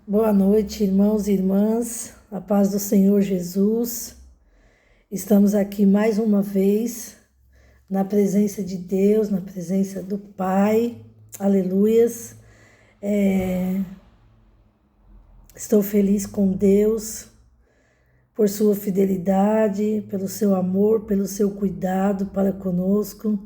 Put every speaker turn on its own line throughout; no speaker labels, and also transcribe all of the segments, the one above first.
Boa noite, irmãos e irmãs, a paz do Senhor Jesus. Estamos aqui mais uma vez na presença de Deus, na presença do Pai, aleluias. Estou feliz com Deus por sua fidelidade, pelo seu amor, pelo seu cuidado para conosco.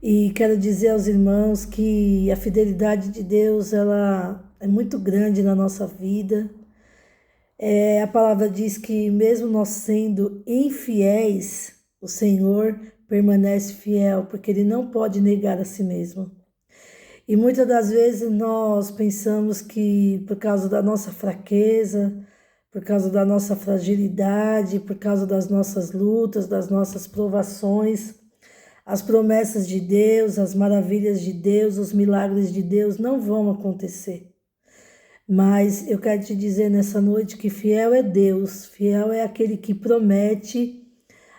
E quero dizer aos irmãos que a fidelidade de Deus, ela é muito grande na nossa vida. A palavra diz que mesmo nós sendo infiéis, o Senhor permanece fiel, porque Ele não pode negar a si mesmo. E muitas das vezes nós pensamos que por causa da nossa fraqueza, por causa da nossa fragilidade, por causa das nossas lutas, das nossas provações, as promessas de Deus, as maravilhas de Deus, os milagres de Deus não vão acontecer. Mas eu quero te dizer nessa noite que fiel é Deus, fiel é aquele que promete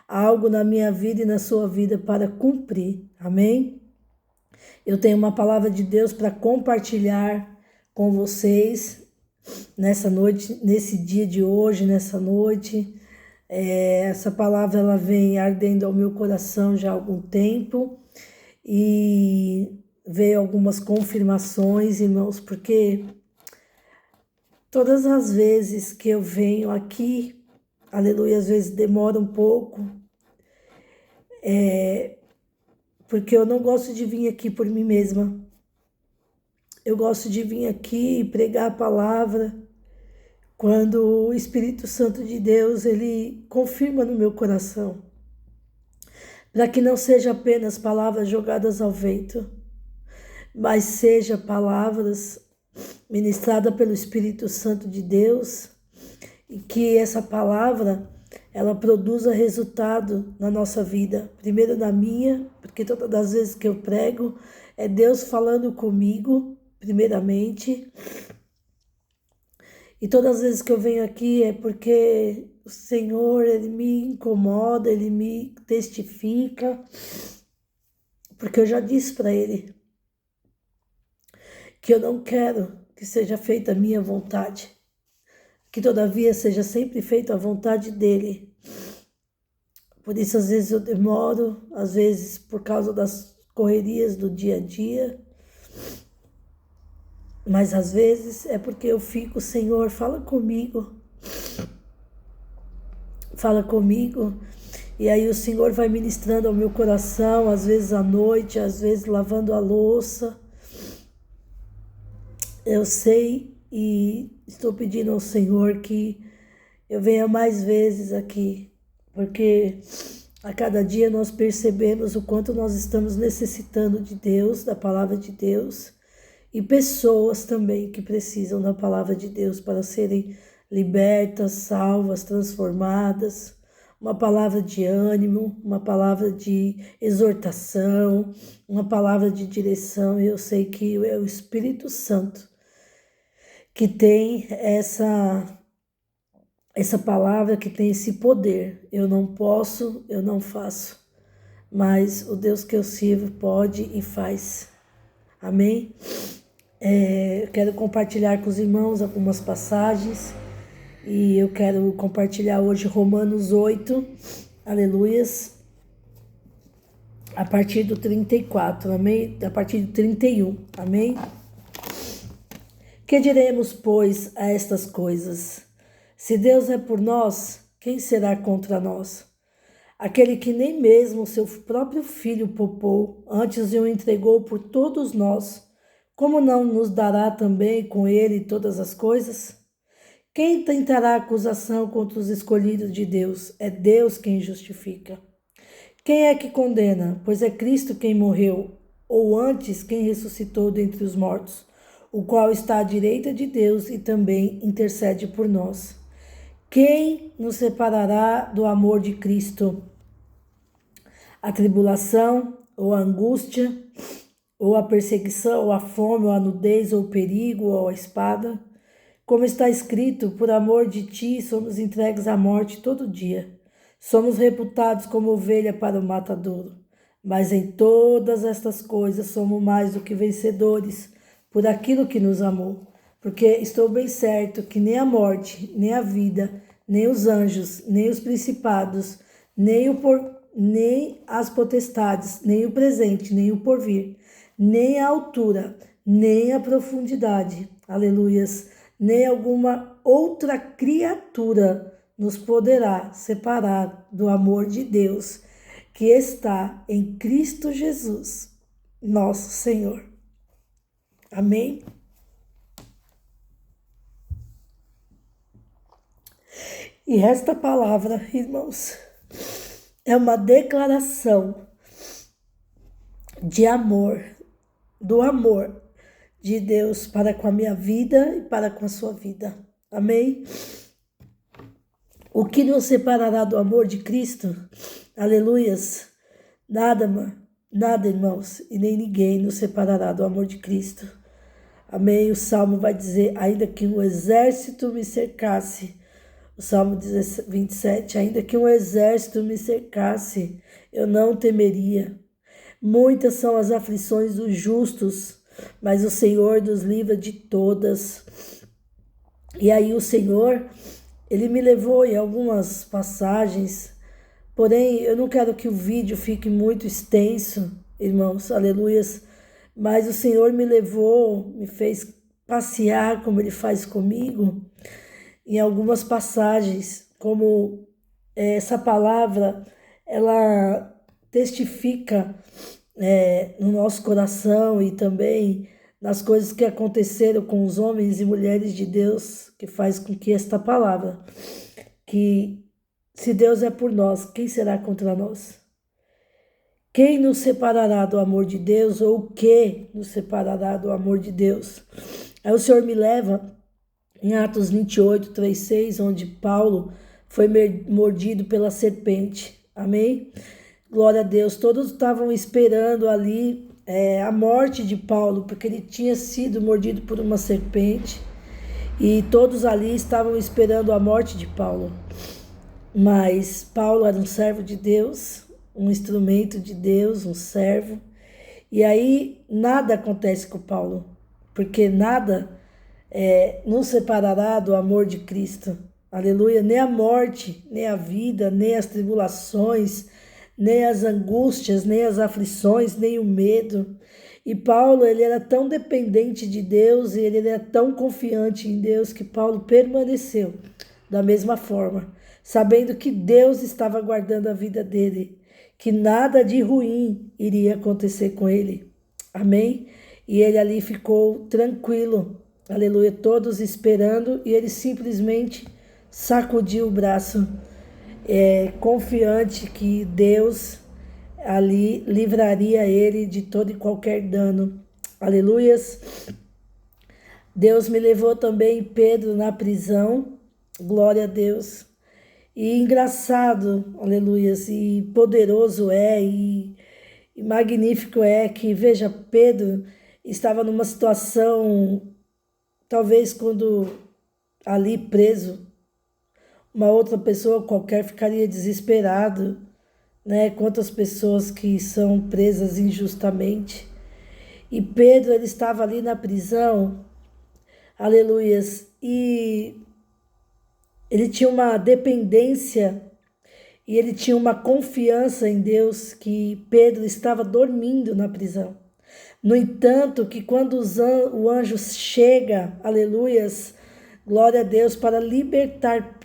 algo na minha vida e na sua vida para cumprir, amém? Eu tenho uma palavra de Deus para compartilhar com vocês nessa noite, nesse dia de hoje, nessa noite. Essa palavra ela vem ardendo ao meu coração já há algum tempo e veio algumas confirmações, irmãos, porque todas as vezes que eu venho aqui, aleluia, às vezes demora um pouco, porque eu não gosto de vir aqui por mim mesma. Eu gosto de vir aqui e pregar a palavra quando o Espírito Santo de Deus, ele confirma no meu coração, para que não seja apenas palavras jogadas ao vento, mas seja palavras ministradas pelo Espírito Santo de Deus, e que essa palavra ela produza resultado na nossa vida, primeiro na minha, porque todas as vezes que eu prego é Deus falando comigo, primeiramente, e todas as vezes que eu venho aqui é porque o Senhor, Ele me incomoda, Ele me testifica, porque eu já disse para Ele que eu não quero que seja feita a minha vontade, que todavia seja sempre feita a vontade dEle. Por isso, às vezes eu demoro, às vezes por causa das correrias do dia a dia, mas às vezes é porque eu fico, Senhor, fala comigo, e aí o Senhor vai ministrando ao meu coração, às vezes à noite, às vezes lavando a louça. Eu sei e estou pedindo ao Senhor que eu venha mais vezes aqui, porque a cada dia nós percebemos o quanto nós estamos necessitando de Deus, da palavra de Deus, e pessoas também que precisam da palavra de Deus para serem libertas, salvas, transformadas. Uma palavra de ânimo, uma palavra de exortação, uma palavra de direção. E eu sei que é o Espírito Santo que tem essa palavra, que tem esse poder. Eu não posso, eu não faço, mas o Deus que eu sirvo pode e faz. Amém? Eu quero compartilhar com os irmãos algumas passagens e eu quero compartilhar hoje Romanos 8, aleluias, a partir do 34, amém? A partir do 31, amém? Que diremos, pois, a estas coisas? Se Deus é por nós, quem será contra nós? Aquele que nem mesmo seu próprio filho poupou, antes o entregou por todos nós, como não nos dará também com ele todas as coisas? Quem tentará acusação contra os escolhidos de Deus? É Deus quem justifica. Quem é que condena? Pois é Cristo quem morreu, ou antes quem ressuscitou dentre os mortos, o qual está à direita de Deus e também intercede por nós. Quem nos separará do amor de Cristo? A tribulação, ou a angústia, ou a perseguição, ou a fome, ou a nudez, ou o perigo, ou a espada? Como está escrito, por amor de ti somos entregues à morte todo dia. Somos reputados como ovelha para o matadouro. Mas em todas estas coisas somos mais do que vencedores, por aquilo que nos amou. porque estou bem certo que nem a morte, nem a vida, nem os anjos, nem os principados, nem as potestades, nem o presente, nem o porvir, nem a altura, nem a profundidade, aleluias, nem alguma outra criatura nos poderá separar do amor de Deus que está em Cristo Jesus, nosso Senhor. Amém? E esta palavra, irmãos, é uma declaração de amor, do amor de Deus para com a minha vida e para com a sua vida. Amém? O que nos separará do amor de Cristo? Aleluias! Nada, irmãos, e nem ninguém nos separará do amor de Cristo. Amém? O Salmo vai dizer, ainda que um exército me cercasse, o Salmo 27, ainda que um exército me cercasse, eu não temeria. Muitas são as aflições dos justos, mas o Senhor nos livra de todas. E aí o Senhor, Ele me levou em algumas passagens, porém eu não quero que o vídeo fique muito extenso, irmãos, aleluias, mas o Senhor me levou, me fez passear como Ele faz comigo, em algumas passagens, como essa palavra, ela testifica no nosso coração e também nas coisas que aconteceram com os homens e mulheres de Deus, que faz com que esta palavra, que se Deus é por nós, quem será contra nós? Quem nos separará do amor de Deus, ou o que nos separará do amor de Deus? Aí o Senhor me leva em Atos 28, 3, 6, onde Paulo foi mordido pela serpente. Amém? Glória a Deus. Todos estavam esperando ali a morte de Paulo, porque ele tinha sido mordido por uma serpente. E todos ali estavam esperando a morte de Paulo. Mas Paulo era um servo de Deus, um instrumento de Deus, um servo. E aí nada acontece com Paulo, porque nada nos separará do amor de Cristo. Aleluia. Nem a morte, nem a vida, nem as tribulações, nem as angústias, nem as aflições, nem o medo. E Paulo, ele era tão dependente de Deus e ele era tão confiante em Deus que Paulo permaneceu da mesma forma, sabendo que Deus estava guardando a vida dele, que nada de ruim iria acontecer com ele. Amém? E ele ali ficou tranquilo, aleluia, todos esperando, e ele simplesmente sacudiu o braço, confiante que Deus ali livraria ele de todo e qualquer dano. Aleluias. Deus me levou também Pedro na prisão, glória a Deus. E engraçado, aleluias, e poderoso e magnífico que, veja, Pedro estava numa situação, talvez quando ali preso, uma outra pessoa qualquer ficaria desesperado, né? Quantas pessoas que são presas injustamente. E Pedro, ele estava ali na prisão, aleluias, e ele tinha uma dependência e ele tinha uma confiança em Deus, que Pedro estava dormindo na prisão. No entanto, que quando o anjo chega, aleluias, glória a Deus, para libertar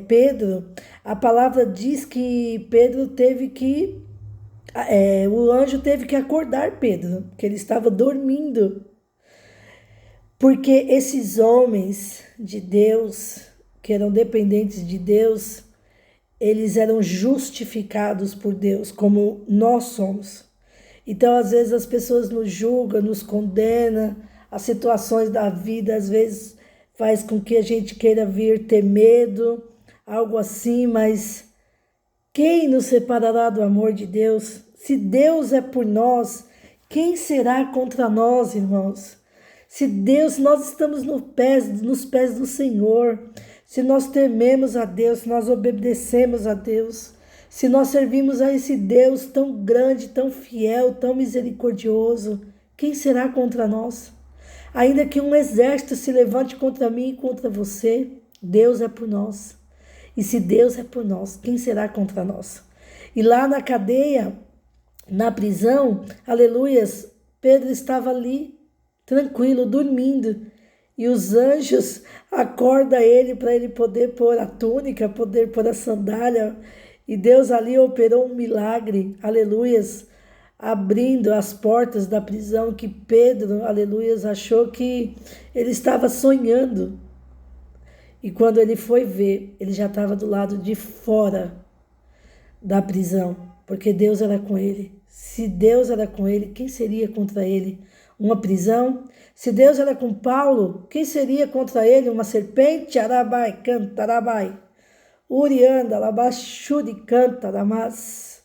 Pedro, a palavra diz que Pedro teve que, o anjo teve que acordar Pedro, que ele estava dormindo. Porque esses homens de Deus, que eram dependentes de Deus, eles eram justificados por Deus, como nós somos. Então, às vezes, as pessoas nos julgam, nos condenam, as situações da vida, às vezes, faz com que a gente queira vir ter medo, algo assim, mas quem nos separará do amor de Deus? Se Deus é por nós, quem será contra nós, irmãos? Se Deus, nós estamos nos pés do Senhor, se nós tememos a Deus, se nós obedecemos a Deus, se nós servimos a esse Deus tão grande, tão fiel, tão misericordioso, quem será contra nós? Ainda que um exército se levante contra mim e contra você, Deus é por nós. E se Deus é por nós, quem será contra nós? E lá na cadeia, na prisão, aleluias, Pedro estava ali, tranquilo, dormindo. E os anjos acordam ele para ele poder pôr a túnica, poder pôr a sandália. E Deus ali operou um milagre, aleluias, abrindo as portas da prisão que Pedro, aleluias, achou que ele estava sonhando. E quando ele foi ver, ele já estava do lado de fora da prisão, porque Deus era com ele. Se Deus era com ele, quem seria contra ele? Uma prisão? Se Deus era com Paulo, quem seria contra ele? Uma serpente? Arabai, canta, arabai. Urianda, labachuri, canta, damas.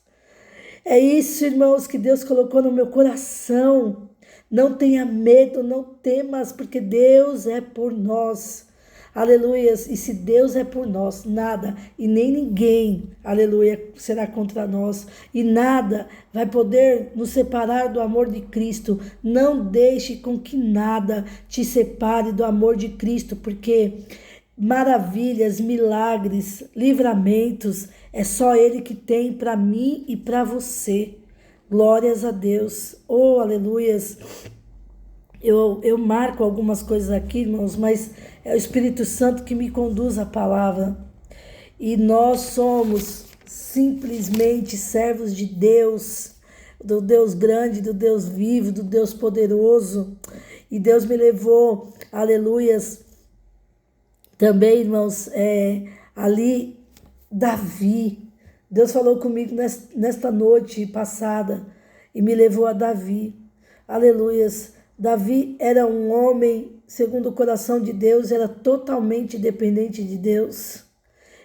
É isso, irmãos, que Deus colocou no meu coração. Não tenha medo, não temas, porque Deus é por nós. Aleluias. E se Deus é por nós, nada e nem ninguém, aleluia, será contra nós. E nada vai poder nos separar do amor de Cristo. Não deixe com que nada te separe do amor de Cristo, porque maravilhas, milagres, livramentos, é só Ele que tem para mim e para você. Glórias a Deus. Oh, aleluias. Eu marco algumas coisas aqui, irmãos, mas é o Espírito Santo que me conduz a palavra. E nós somos simplesmente servos de Deus, do Deus grande, do Deus vivo, do Deus poderoso. E Deus me levou, aleluias, também, irmãos, ali, Davi. Deus falou comigo nesta noite passada e me levou a Davi. Aleluias. Davi era um homem, segundo o coração de Deus, era totalmente dependente de Deus.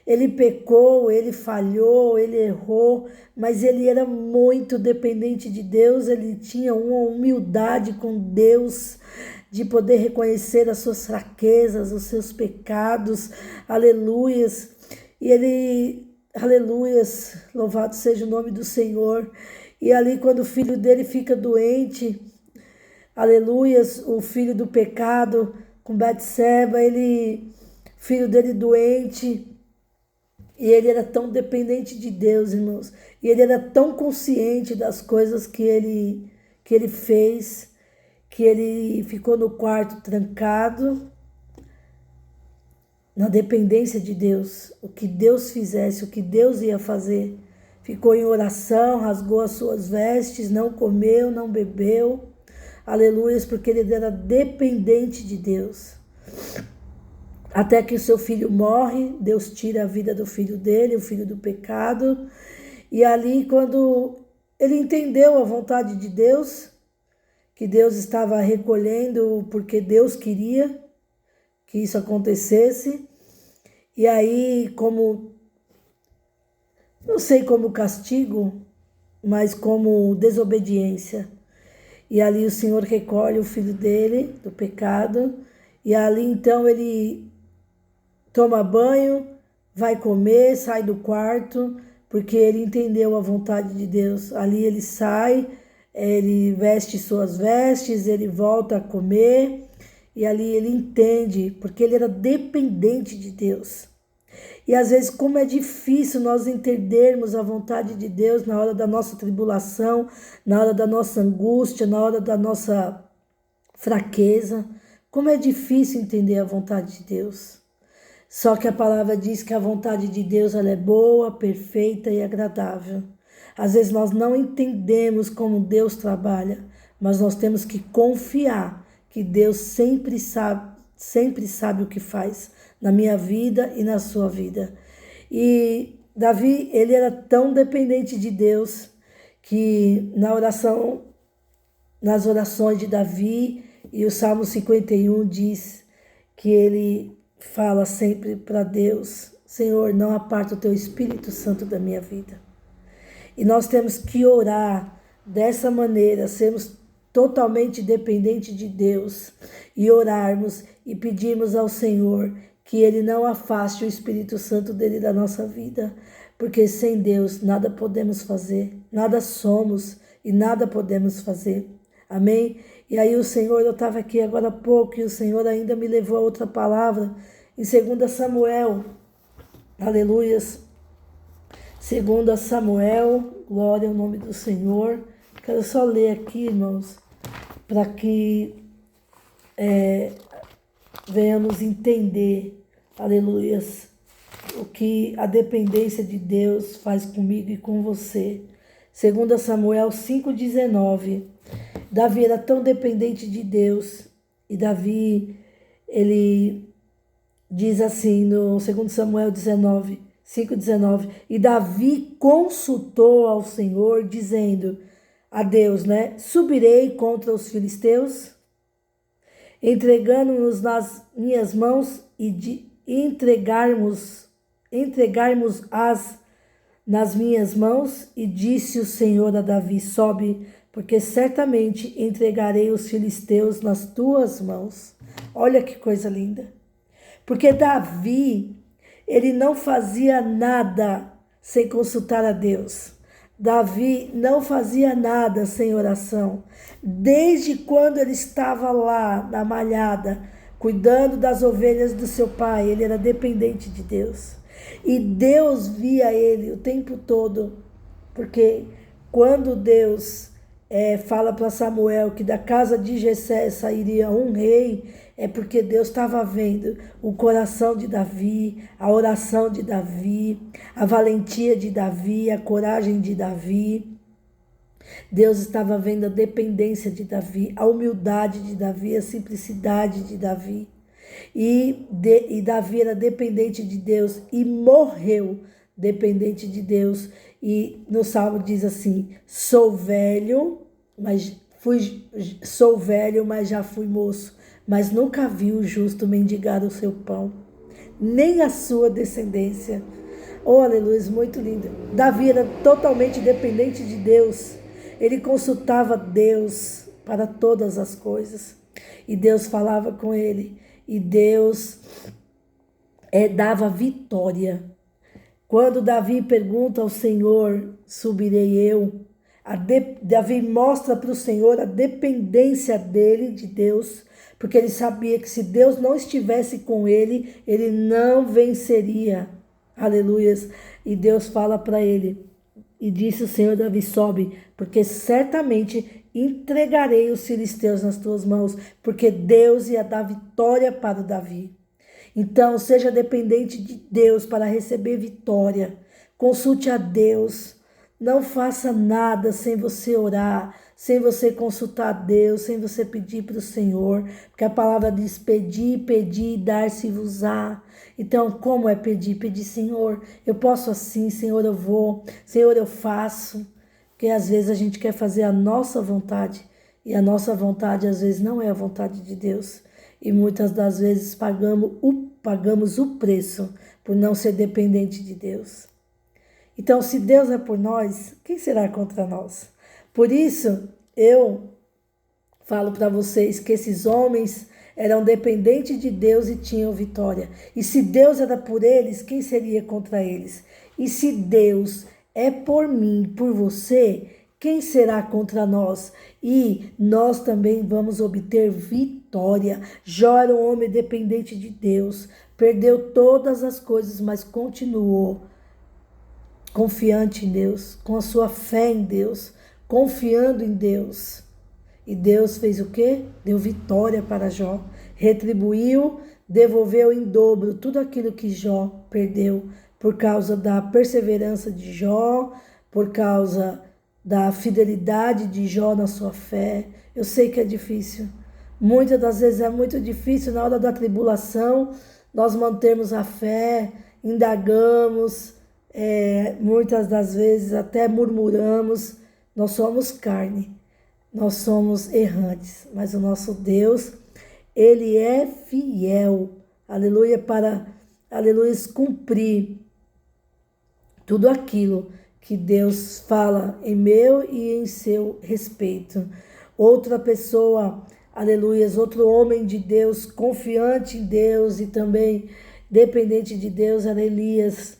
Ele pecou, ele falhou, ele errou, mas ele era muito dependente de Deus, ele tinha uma humildade com Deus, de poder reconhecer as suas fraquezas, os seus pecados, aleluias. E ele, aleluias, louvado seja o nome do Senhor. E ali quando o filho dele fica doente, aleluias, o filho do pecado com Betseba, filho dele doente, e ele era tão dependente de Deus, irmãos, e ele era tão consciente das coisas que ele fez, que ele ficou no quarto trancado, na dependência de Deus, o que Deus fizesse, o que Deus ia fazer. Ficou em oração, rasgou as suas vestes, não comeu, não bebeu, aleluia, porque ele era dependente de Deus. Até que o seu filho morre, Deus tira a vida do filho dele, o filho do pecado. E ali, quando ele entendeu a vontade de Deus, que Deus estava recolhendo porque Deus queria que isso acontecesse. E aí, não sei como castigo, mas como desobediência. E ali o Senhor recolhe o filho dele do pecado. E ali então ele toma banho, vai comer, sai do quarto, porque ele entendeu a vontade de Deus. Ali ele sai, ele veste suas vestes, ele volta a comer. E ali ele entende, porque ele era dependente de Deus. E às vezes como é difícil nós entendermos a vontade de Deus na hora da nossa tribulação, na hora da nossa angústia, na hora da nossa fraqueza. Como é difícil entender a vontade de Deus. Só que a palavra diz que a vontade de Deus ela é boa, perfeita e agradável. Às vezes nós não entendemos como Deus trabalha, mas nós temos que confiar que Deus sempre sabe o que faz na minha vida e na sua vida. E Davi, ele era tão dependente de Deus que nas orações de Davi, e o Salmo 51 diz que ele fala sempre para Deus: Senhor, não aparta o teu Espírito Santo da minha vida. E nós temos que orar dessa maneira, sermos totalmente dependentes de Deus e orarmos e pedirmos ao Senhor que Ele não afaste o Espírito Santo dele da nossa vida, porque sem Deus nada podemos fazer, nada somos e nada podemos fazer. Amém? E aí o Senhor, eu estava aqui agora há pouco, e o Senhor ainda me levou a outra palavra, em 2 Samuel, aleluias, 2 Samuel, glória ao nome do Senhor. Quero só ler aqui, irmãos, para que venhamos entender, aleluias, o que a dependência de Deus faz comigo e com você. 2 Samuel 5,19. Davi era tão dependente de Deus, e Davi, ele diz assim no 2 Samuel 5,19, e Davi consultou ao Senhor, dizendo a Deus, né? Subirei contra os filisteus, entregando-nos nas minhas mãos e de entregarmos-as nas minhas mãos. E disse o Senhor a Davi: sobe, porque certamente entregarei os filisteus nas tuas mãos. Olha que coisa linda. Porque Davi, ele não fazia nada sem consultar a Deus. Davi não fazia nada sem oração. Desde quando ele estava lá na malhada, cuidando das ovelhas do seu pai, ele era dependente de Deus. E Deus via ele o tempo todo, porque quando Deus fala para Samuel que da casa de Jessé sairia um rei, é porque Deus estava vendo o coração de Davi, a oração de Davi, a valentia de Davi, a coragem de Davi. Deus estava vendo a dependência de Davi, a humildade de Davi, a simplicidade de Davi. E Davi era dependente de Deus e morreu dependente de Deus. E no Salmo diz assim: sou velho, mas já fui moço, mas nunca vi o justo mendigar o seu pão, nem a sua descendência. Oh, aleluia, muito lindo. Davi era totalmente dependente de Deus. Ele consultava Deus para todas as coisas. E Deus falava com ele. E Deus dava vitória. Quando Davi pergunta ao Senhor: subirei eu? Davi mostra para o Senhor a dependência dele, de Deus, porque ele sabia que se Deus não estivesse com ele, ele não venceria. Aleluias. E Deus fala para ele, e disse o Senhor: Davi, sobe, porque certamente entregarei os filisteus nas tuas mãos, porque Deus ia dar vitória para o Davi. Então, seja dependente de Deus para receber vitória. Consulte a Deus. Não faça nada sem você orar, sem você consultar a Deus, sem você pedir para o Senhor, porque a palavra diz: pedir, pedir, dar-se-vos-á. Então, como é pedir? Pedir: Senhor, eu posso assim, Senhor, eu vou, Senhor, eu faço. Porque às vezes a gente quer fazer a nossa vontade, e a nossa vontade às vezes não é a vontade de Deus. E muitas das vezes pagamos o preço por não ser dependente de Deus. Então, se Deus é por nós, quem será contra nós? Por isso, eu falo para vocês que esses homens eram dependentes de Deus e tinham vitória. E se Deus era por eles, quem seria contra eles? E se Deus é por mim, por você, quem será contra nós? E nós também vamos obter vitória. Jó era um homem dependente de Deus, perdeu todas as coisas, mas continuou confiante em Deus, com a sua fé em Deus, confiando em Deus. E Deus fez o quê? Deu vitória para Jó, retribuiu, devolveu em dobro tudo aquilo que Jó perdeu, por causa da perseverança de Jó, por causa da fidelidade de Jó na sua fé. Eu sei que é difícil, muitas das vezes é muito difícil na hora da tribulação, nós mantermos a fé, indagamos, muitas das vezes até murmuramos. Nós somos carne, nós somos errantes, mas o nosso Deus, Ele é fiel, aleluia, para, aleluia, cumprir tudo aquilo que Deus fala em meu e em seu respeito. Outra pessoa, aleluia, outro homem de Deus, confiante em Deus e também dependente de Deus, era Elias.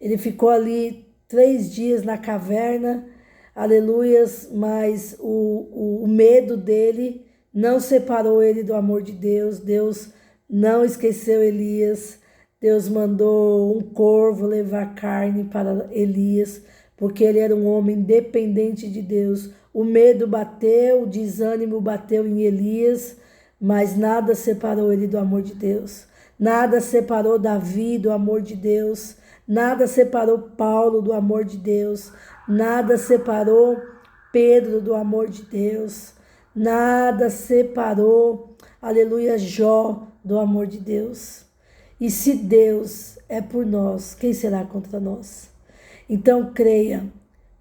Ele ficou ali 3 dias na caverna, aleluias, mas o medo dele não separou ele do amor de Deus. Deus não esqueceu Elias. Deus mandou um corvo levar carne para Elias, porque ele era um homem dependente de Deus. O medo bateu, o desânimo bateu em Elias, mas nada separou ele do amor de Deus. Nada separou Davi do amor de Deus. Nada separou Paulo do amor de Deus. Nada separou Pedro do amor de Deus. Nada separou, aleluia, Jó do amor de Deus. E se Deus é por nós, quem será contra nós? Então creia,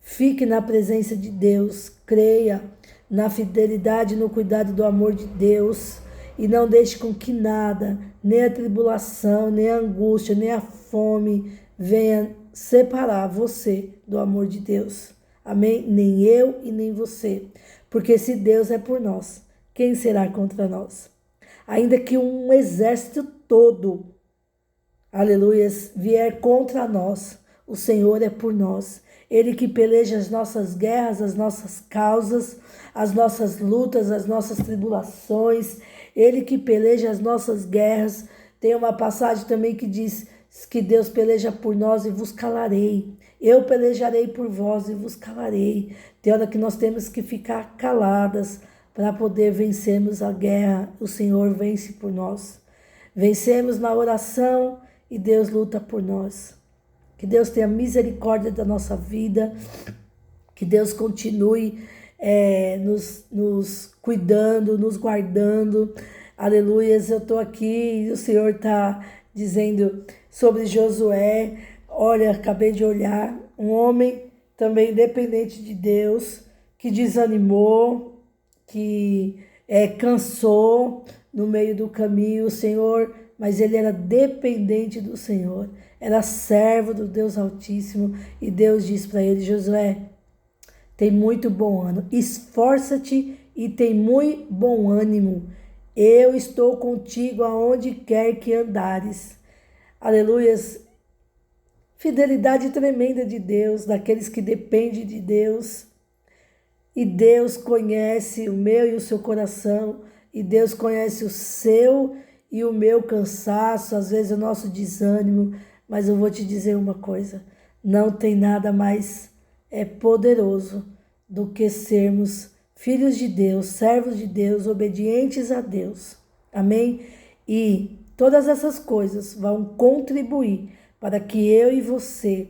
fique na presença de Deus, creia na fidelidade e no cuidado do amor de Deus e não deixe com que nada, nem a tribulação, nem a angústia, nem a fome venha separar você do amor de Deus. Amém? Nem eu e nem você. Porque se Deus é por nós, quem será contra nós? Ainda que um exército todo, aleluia, vier contra nós, o Senhor é por nós. Ele que peleja as nossas guerras, as nossas causas, as nossas lutas, as nossas tribulações. Ele que peleja as nossas guerras. Tem uma passagem também que diz que Deus peleja por nós e vos calarei. Eu pelejarei por vós e vos calarei. Tem hora que nós temos que ficar caladas para poder vencermos a guerra. O Senhor vence por nós. Vencemos na oração e Deus luta por nós. Que Deus tenha misericórdia da nossa vida. Que Deus continue nos cuidando, nos guardando. Aleluias, eu estou aqui e o Senhor está dizendo sobre Josué. Olha, acabei de olhar, um homem também dependente de Deus, que desanimou, que cansou no meio do caminho, Senhor, mas ele era dependente do Senhor, era servo do Deus Altíssimo, e Deus diz para ele: Josué, tem muito bom ânimo, esforça-te e tem muito bom ânimo, eu estou contigo aonde quer que andares. Aleluias. Fidelidade tremenda de Deus, daqueles que dependem de Deus. E Deus conhece o meu e o seu coração. E Deus conhece o seu e o meu cansaço, às vezes o nosso desânimo. Mas eu vou te dizer uma coisa. Não tem nada mais poderoso do que sermos filhos de Deus, servos de Deus, obedientes a Deus. Amém? E todas essas coisas vão contribuir para que eu e você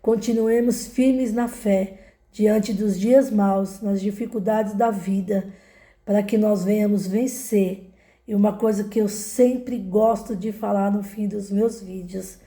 continuemos firmes na fé, diante dos dias maus, nas dificuldades da vida, para que nós venhamos vencer. E uma coisa que eu sempre gosto de falar no fim dos meus vídeos,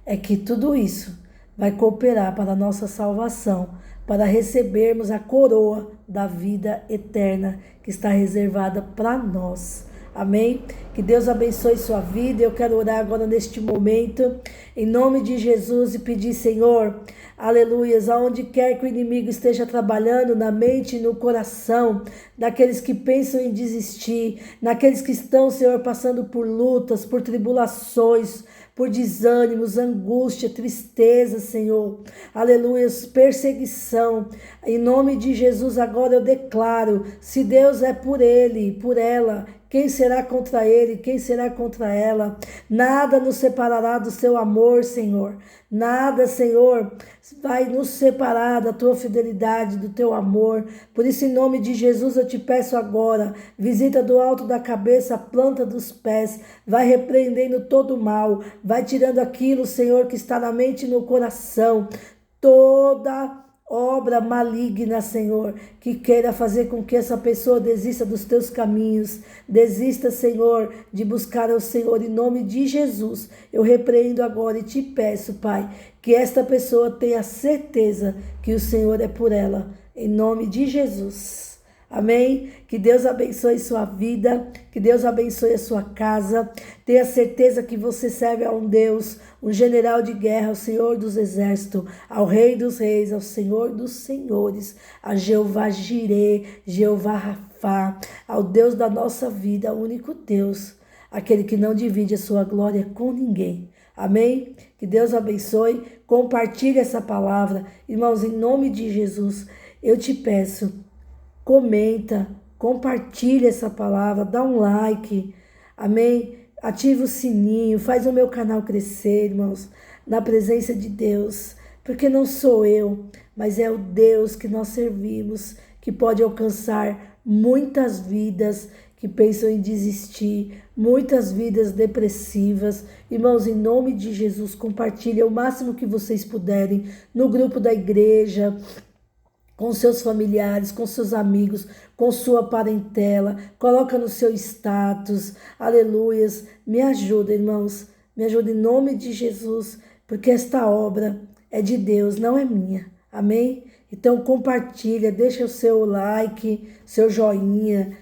é que tudo isso vai cooperar para a nossa salvação, para recebermos a coroa da vida eterna que está reservada para nós. Amém? Que Deus abençoe sua vida. Eu quero orar agora neste momento, em nome de Jesus, e pedir, Senhor, aleluias, aonde quer que o inimigo esteja trabalhando na mente e no coração daqueles que pensam em desistir, naqueles que estão, Senhor, passando por lutas, por tribulações, por desânimos, angústia, tristeza, Senhor, aleluias, perseguição, em nome de Jesus, agora eu declaro, se Deus é por ele, por ela, quem será contra ele? Quem será contra ela? Nada nos separará do seu amor, Senhor. Nada, Senhor, vai nos separar da tua fidelidade, do teu amor. Por isso, em nome de Jesus, eu te peço agora, visita do alto da cabeça a planta dos pés, vai repreendendo todo o mal, vai tirando aquilo, Senhor, que está na mente e no coração, toda obra maligna, Senhor, que queira fazer com que essa pessoa desista dos teus caminhos, desista, Senhor, de buscar ao Senhor, em nome de Jesus. Eu repreendo agora e te peço, Pai, que esta pessoa tenha certeza que o Senhor é por ela, em nome de Jesus. Amém? Que Deus abençoe sua vida, que Deus abençoe a sua casa. Tenha certeza que você serve a um Deus, um general de guerra, ao Senhor dos exércitos, ao Rei dos reis, ao Senhor dos senhores, a Jeová Jirê, Jeová Rafá, ao Deus da nossa vida, o único Deus, aquele que não divide a sua glória com ninguém. Amém? Que Deus abençoe. Compartilhe essa palavra. Irmãos, em nome de Jesus, eu te peço, comenta, compartilha essa palavra, dá um like, amém? Ativa o sininho, faz o meu canal crescer, irmãos, na presença de Deus, porque não sou eu, mas é o Deus que nós servimos, que pode alcançar muitas vidas que pensam em desistir, muitas vidas depressivas. Irmãos, em nome de Jesus, compartilhe o máximo que vocês puderem no grupo da igreja, com seus familiares, com seus amigos, com sua parentela, coloca no seu status, aleluias, me ajuda, irmãos, me ajuda em nome de Jesus, porque esta obra é de Deus, não é minha, amém? Então compartilha, deixa o seu like, seu joinha,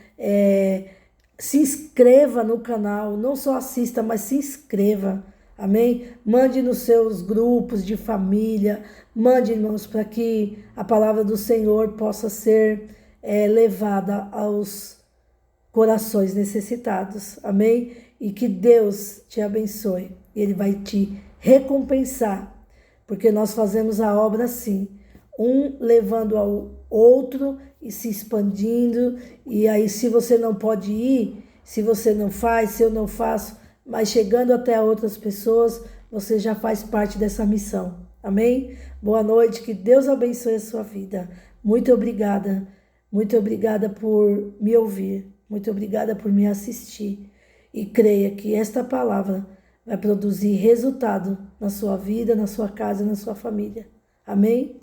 se inscreva no canal, não só assista, mas se inscreva, amém? Mande nos seus grupos de família, mande, irmãos, para que a palavra do Senhor possa ser levada aos corações necessitados, amém? E que Deus te abençoe, e Ele vai te recompensar, porque nós fazemos a obra assim, um levando ao outro e se expandindo, e aí se você não pode ir, se você não faz, se eu não faço, mas chegando até outras pessoas, você já faz parte dessa missão, amém? Boa noite, que Deus abençoe a sua vida. Muito obrigada por me ouvir, muito obrigada por me assistir, e creia que esta palavra vai produzir resultado na sua vida, na sua casa, na sua família, amém?